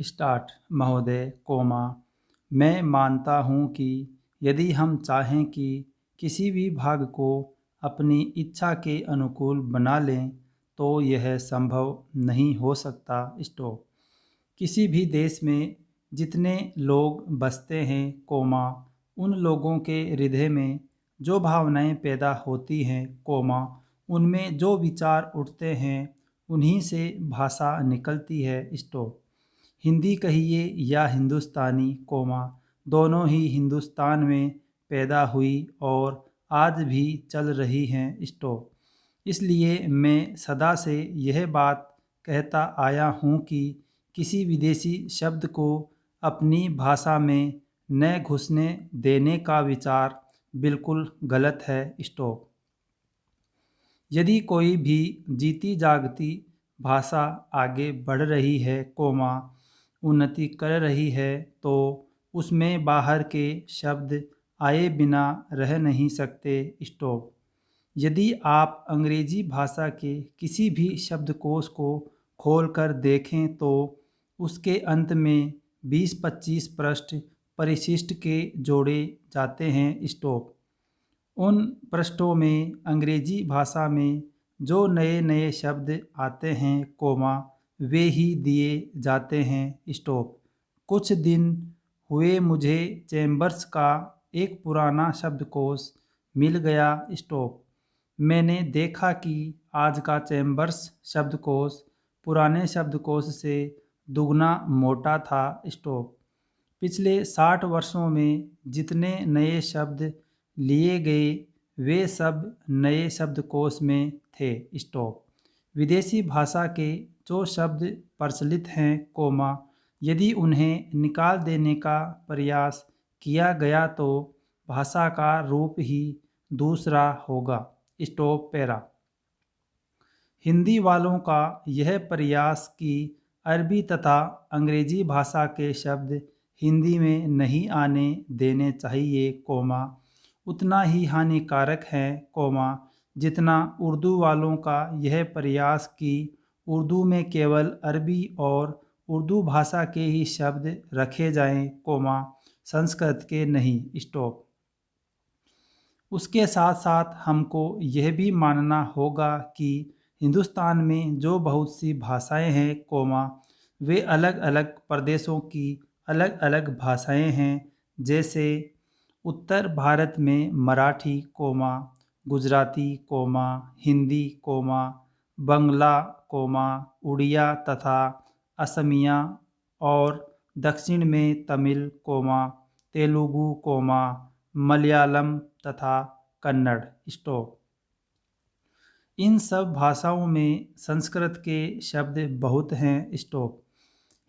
Start महोदय, मैं मानता हूँ कि यदि हम चाहें कि किसी भी भाग को अपनी इच्छा के अनुकूल बना लें तो यह संभव नहीं हो सकता। स्टॉप। किसी भी देश में जितने लोग बसते हैं, उन लोगों के हृदय में जो भावनाएं पैदा होती हैं, उनमें जो विचार उठते हैं, उन्हीं से भाषा निकलती है। स्टॉप। हिंदी कहिए या हिंदुस्तानी, दोनों ही हिंदुस्तान में पैदा हुई और आज भी चल रही हैं। स्टॉप। इसलिए मैं सदा से यह बात कहता आया हूँ कि किसी विदेशी शब्द को अपनी भाषा में न घुसने देने का विचार बिल्कुल गलत है। स्टॉप। यदि कोई भी जीती जागती भाषा आगे बढ़ रही है, उन्नति कर रही है, तो उसमें बाहर के शब्द आए बिना रह नहीं सकते। स्टॉप। यदि आप अंग्रेजी भाषा के किसी भी शब्दकोश को खोलकर देखें तो उसके अंत में 20-25 पृष्ठ परिशिष्ट के जोड़े जाते हैं। स्टॉप। उन पृष्ठों में अंग्रेजी भाषा में जो नए नए शब्द आते हैं, वे ही दिए जाते हैं। स्टॉप। कुछ दिन हुए मुझे चैम्बर्स का एक पुराना शब्दकोश मिल गया। स्टॉप। मैंने देखा कि आज का चैम्बर्स शब्दकोश पुराने शब्दकोश से दुगना मोटा था। स्टॉप। पिछले 60 वर्षों में जितने नए शब्द लिए गए वे सब नए शब्दकोश में थे। स्टॉप। विदेशी भाषा के जो शब्द प्रचलित हैं, यदि उन्हें निकाल देने का प्रयास किया गया तो भाषा का रूप ही दूसरा होगा। Stop para. हिंदी वालों का यह प्रयास कि अरबी तथा अंग्रेजी भाषा के शब्द हिंदी में नहीं आने देने चाहिए, उतना ही हानिकारक है, जितना उर्दू वालों का यह प्रयास कि उर्दू में केवल अरबी और उर्दू भाषा के ही शब्द रखे जाएं, संस्कृत के नहीं। स्टॉप। उसके साथ साथ हमको यह भी मानना होगा कि हिंदुस्तान में जो बहुत सी भाषाएं हैं, वे अलग अलग प्रदेशों की अलग अलग भाषाएं हैं। जैसे उत्तर भारत में मराठी, गुजराती, हिंदी, बंगला, उड़िया तथा असमिया, और दक्षिण में तमिल, तेलुगु, मलयालम तथा कन्नड़। स्टॉप। इन सब भाषाओं में संस्कृत के शब्द बहुत हैं। स्टॉप।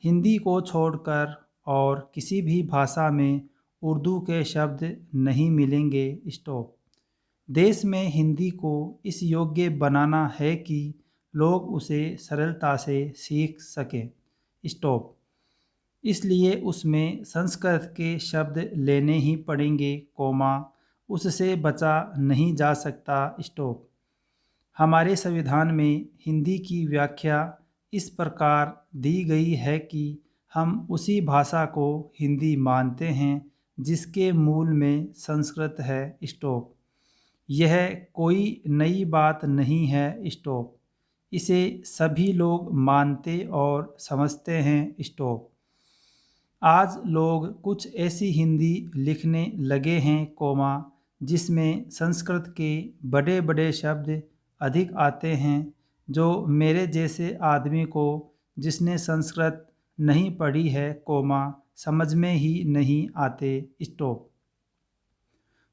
हिंदी को छोड़कर और किसी भी भाषा में उर्दू के शब्द नहीं मिलेंगे। स्टॉप। देश में हिंदी को इस योग्य बनाना है कि लोग उसे सरलता से सीख सकें। स्टॉप। इसलिए उसमें संस्कृत के शब्द लेने ही पड़ेंगे, उससे बचा नहीं जा सकता। स्टॉप। हमारे संविधान में हिंदी की व्याख्या इस प्रकार दी गई है कि हम उसी भाषा को हिंदी मानते हैं जिसके मूल में संस्कृत है। स्टॉप। यह कोई नई बात नहीं है। स्टॉप। इसे सभी लोग मानते और समझते हैं। स्टॉप। आज लोग कुछ ऐसी हिंदी लिखने लगे हैं, जिसमें संस्कृत के बड़े बड़े शब्द अधिक आते हैं, जो मेरे जैसे आदमी को जिसने संस्कृत नहीं पढ़ी है, समझ में ही नहीं आते। स्टॉप।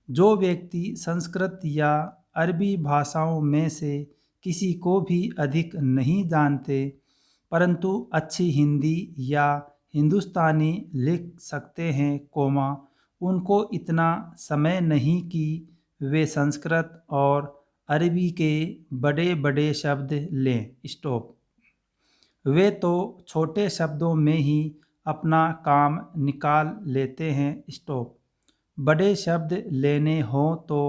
जो व्यक्ति संस्कृत या अरबी भाषाओं में से किसी को भी अधिक नहीं जानते, परंतु अच्छी हिंदी या हिंदुस्तानी लिख सकते हैं, उनको इतना समय नहीं कि वे संस्कृत और अरबी के बड़े बड़े शब्द लें। स्टॉप। वे तो छोटे शब्दों में ही अपना काम निकाल लेते हैं। स्टॉप। बड़े शब्द लेने हों तो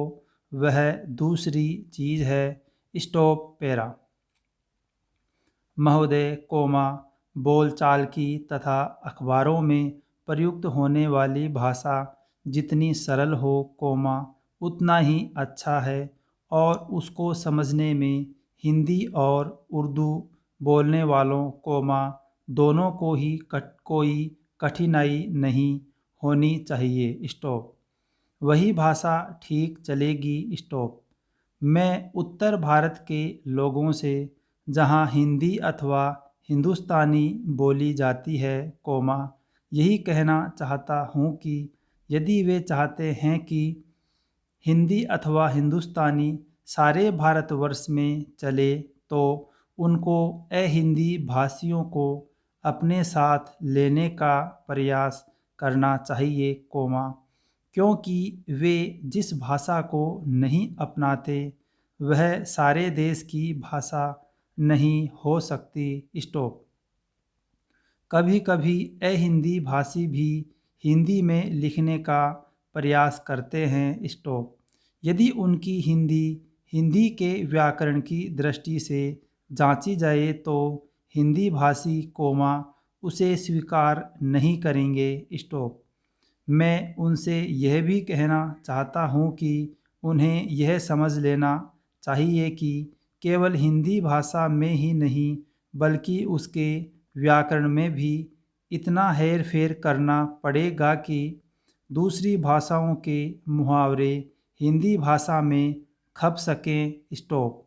वह दूसरी चीज़ है। Stop para. महोदय, बोलचाल की तथा अखबारों में प्रयुक्त होने वाली भाषा जितनी सरल हो, उतना ही अच्छा है और उसको समझने में हिंदी और उर्दू बोलने वालों, दोनों को ही कोई कठिनाई नहीं होनी चाहिए। स्टॉप। वही भाषा ठीक चलेगी। स्टॉप। मैं उत्तर भारत के लोगों से, जहाँ हिंदी अथवा हिंदुस्तानी बोली जाती है, यही कहना चाहता हूँ कि यदि वे चाहते हैं कि हिंदी अथवा हिंदुस्तानी सारे भारतवर्ष में चले, तो उनको अहिंदी भाषियों को अपने साथ लेने का प्रयास करना चाहिए, क्योंकि वे जिस भाषा को नहीं अपनाते वह सारे देश की भाषा नहीं हो सकती। स्टॉप। कभी कभी अहिंदी भाषी भी हिंदी में लिखने का प्रयास करते हैं। स्टॉप। यदि उनकी हिंदी हिंदी के व्याकरण की दृष्टि से जांची जाए तो हिंदी भाषी, उसे स्वीकार नहीं करेंगे। स्टॉप। मैं उनसे यह भी कहना चाहता हूँ कि उन्हें यह समझ लेना चाहिए कि केवल हिंदी भाषा में ही नहीं बल्कि उसके व्याकरण में भी इतना हेर फेर करना पड़ेगा कि दूसरी भाषाओं के मुहावरे हिंदी भाषा में खप सकें। स्टॉप।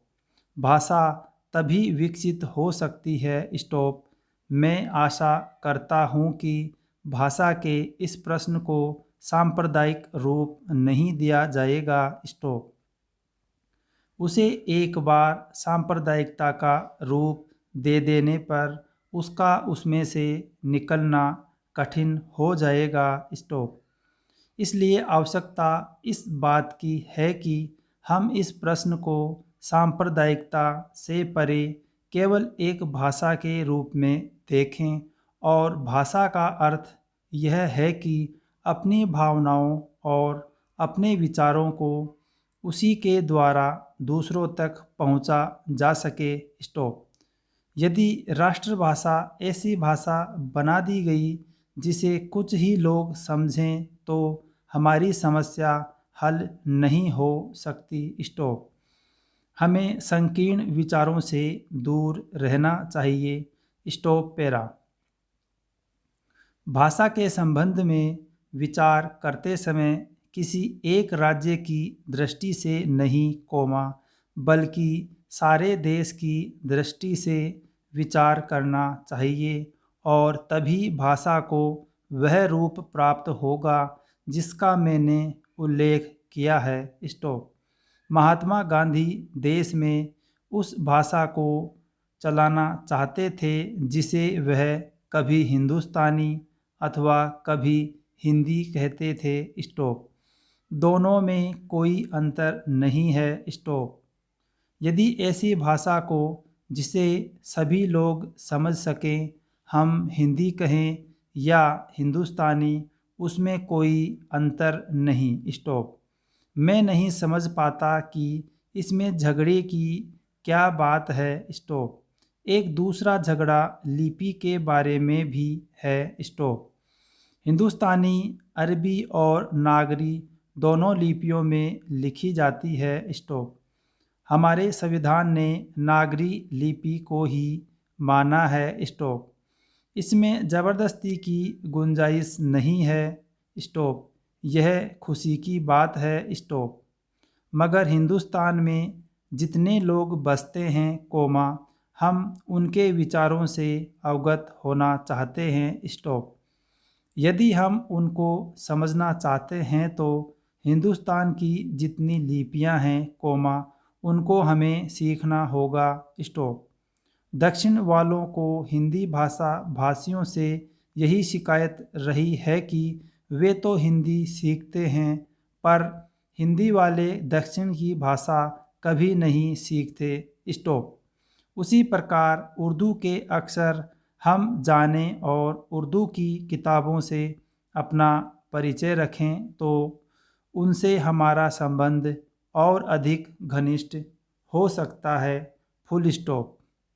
भाषा तभी विकसित हो सकती है। स्टॉप। मैं आशा करता हूँ कि भाषा के इस प्रश्न को सांप्रदायिक रूप नहीं दिया जाएगा। स्टॉप। उसे एक बार सांप्रदायिकता का रूप दे देने पर उसका उसमें से निकलना कठिन हो जाएगा। स्टॉप। इसलिए आवश्यकता इस बात की है कि हम इस प्रश्न को सांप्रदायिकता से परे केवल एक भाषा के रूप में देखें, और भाषा का अर्थ यह है कि अपनी भावनाओं और अपने विचारों को उसी के द्वारा दूसरों तक पहुंचा जा सके। स्टॉप। यदि राष्ट्रभाषा ऐसी भाषा बना दी गई जिसे कुछ ही लोग समझें तो हमारी समस्या हल नहीं हो सकती। स्टॉप। हमें संकीर्ण विचारों से दूर रहना चाहिए। Stop para. भाषा के संबंध में विचार करते समय किसी एक राज्य की दृष्टि से नहीं, बल्कि सारे देश की दृष्टि से विचार करना चाहिए, और तभी भाषा को वह रूप प्राप्त होगा जिसका मैंने उल्लेख किया है। स्टॉप। महात्मा गांधी देश में उस भाषा को चलाना चाहते थे जिसे वह कभी हिंदुस्तानी अथवा कभी हिंदी कहते थे। स्टॉप। दोनों में कोई अंतर नहीं है। स्टॉप। यदि ऐसी भाषा को जिसे सभी लोग समझ सकें हम हिंदी कहें या हिंदुस्तानी, उसमें कोई अंतर नहीं। स्टॉप। मैं नहीं समझ पाता कि इसमें झगड़े की क्या बात है। स्टॉप। एक दूसरा झगड़ा लिपि के बारे में भी है। स्टॉप। हिंदुस्तानी अरबी और नागरी दोनों लिपियों में लिखी जाती है। स्टॉप। हमारे संविधान ने नागरी लिपि को ही माना है। स्टॉप। इसमें ज़बरदस्ती की गुंजाइश नहीं है। स्टॉप। यह खुशी की बात है। स्टॉप। मगर हिंदुस्तान में जितने लोग बसते हैं, हम उनके विचारों से अवगत होना चाहते हैं। स्टॉप। यदि हम उनको समझना चाहते हैं तो हिंदुस्तान की जितनी लिपियां हैं, उनको हमें सीखना होगा। स्टॉप। दक्षिण वालों को हिंदी भाषा भाषियों से यही शिकायत रही है कि वे तो हिंदी सीखते हैं पर हिंदी वाले दक्षिण की भाषा कभी नहीं सीखते। स्टॉप। उसी प्रकार उर्दू के अक्षर हम जानें और उर्दू की किताबों से अपना परिचय रखें तो उनसे हमारा संबंध और अधिक घनिष्ठ हो सकता है। Full stop.